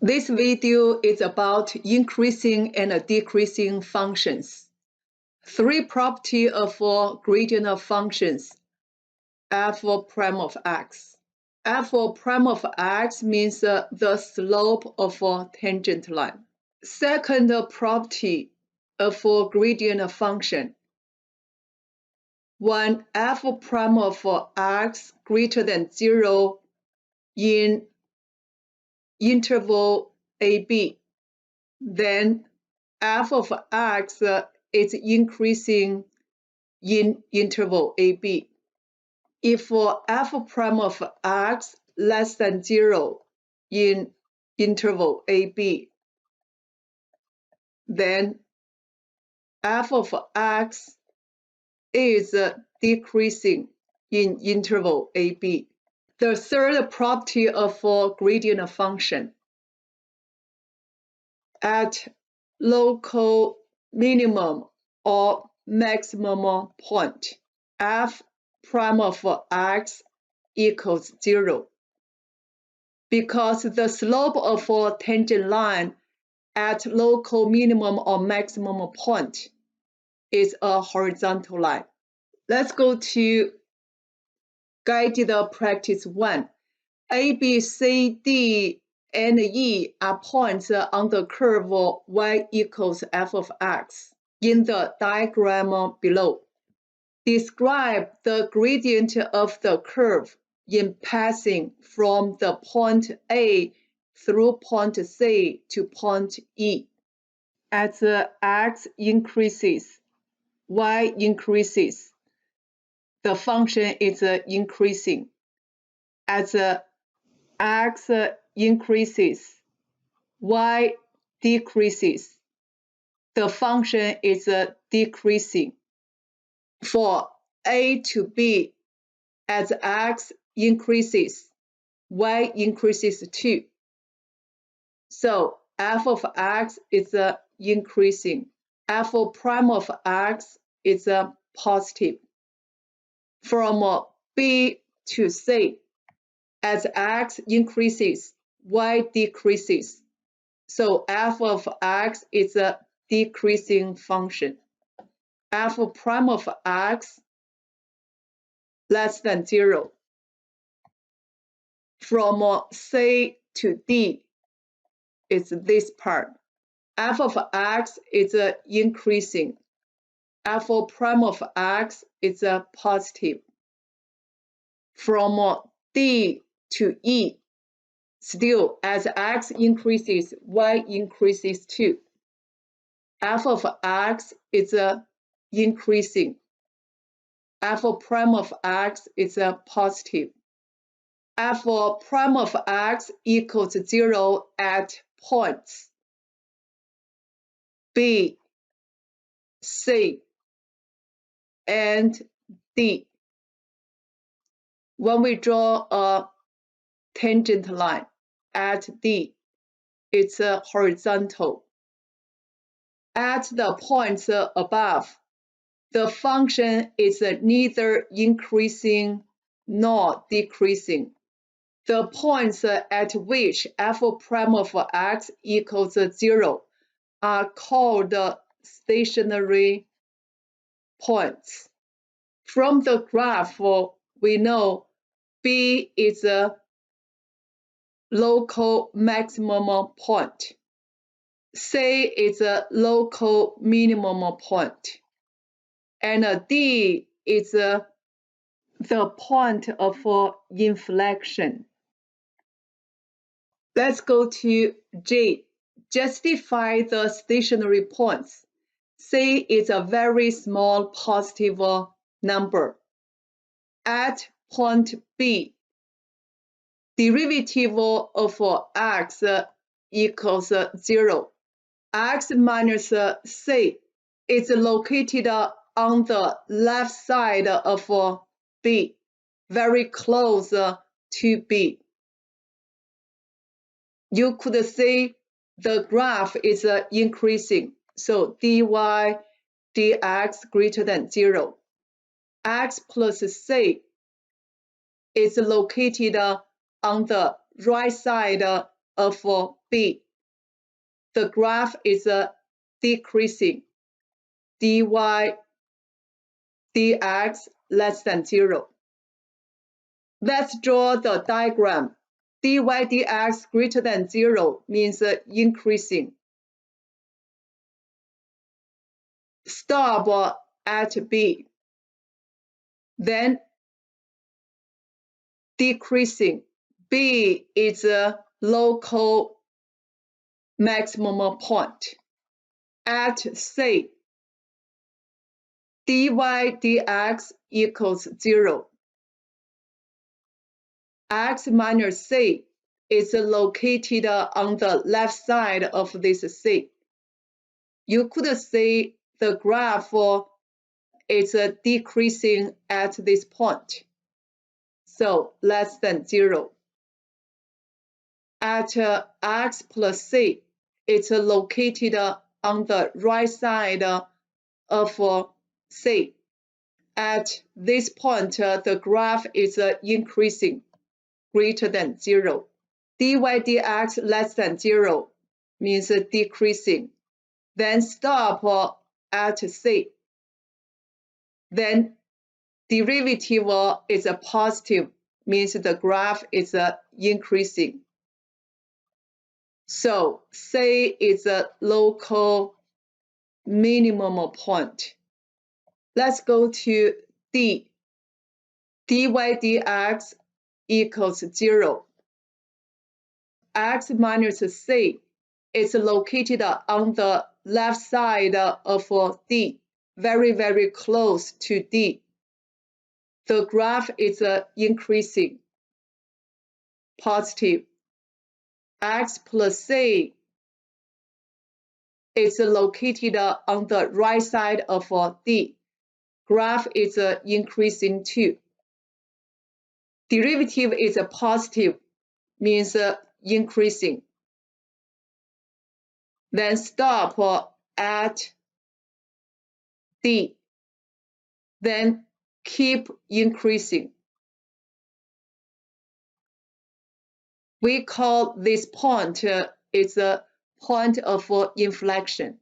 This video is about increasing and decreasing functions. Three properties of gradient of functions, f prime of x. F prime of x means the slope of a tangent line. Second property of gradient function. When f prime of x greater than 0 in interval AB, then f of x is increasing in interval AB. If f prime of x less than 0 in interval AB, then f of x is decreasing in interval AB. The third property of gradient function. At local minimum or maximum point, f prime of x equals 0. Because the slope of a tangent line at local minimum or maximum point is a horizontal line. Let's go to guided practice 1. A, B, C, D, and E are points on the curve y equals f of x in the diagram below. Describe the gradient of the curve in passing from the point A through point C to point E. As x increases, y increases. The function is increasing. As x increases, y decreases. The function is decreasing. For A to B, as x increases, y increases too. So f of x is increasing. F prime of x is positive. From B to C, as x increases, y decreases. So f of x is a decreasing function. F prime of x less than 0. From C to D is this part. F of x is increasing. F prime of x is positive. From D to E, still as x increases, y increases too. F of x is increasing. F prime of x is positive. F prime of x equals 0 at points B, C, and D. When we draw a tangent line at D, it's horizontal. At the points above, the function is neither increasing nor decreasing. The points at which f prime of x equals 0 are called stationary points. From the graph, we know B is a local maximum point. C is a local minimum point. And D is the point of inflection. Let's go to J. Justify the stationary points. C is a very small positive number. At point B, derivative of x equals 0. X minus C is located on the left side of B, very close to B. You could see the graph is increasing, so dy dx greater than 0. X plus C is located on the right side of B. The graph is decreasing. dy dx less than 0. Let's draw the diagram. dy dx greater than 0 means increasing. Stop at B. Then decreasing. B is a local maximum point. At C, dy dx equals 0. X minus C is located on the left side of this C. You could see the graph is decreasing at this point, so less than 0. At X plus C, it's located on the right side of C. At this point, the graph is increasing, greater than 0. dy dx less than 0 means decreasing. Then stop at C. Then derivative is a positive, means the graph is increasing. So C is a local minimum point. Let's go to D. dy dx equals 0. X minus C is located on the left side of D, very, very close to D. The graph is increasing, positive. X plus C is located on the right side of D. Graph is increasing too. Derivative is a positive, means increasing. Then stop at D. Then keep increasing. We call this point is a point of inflection.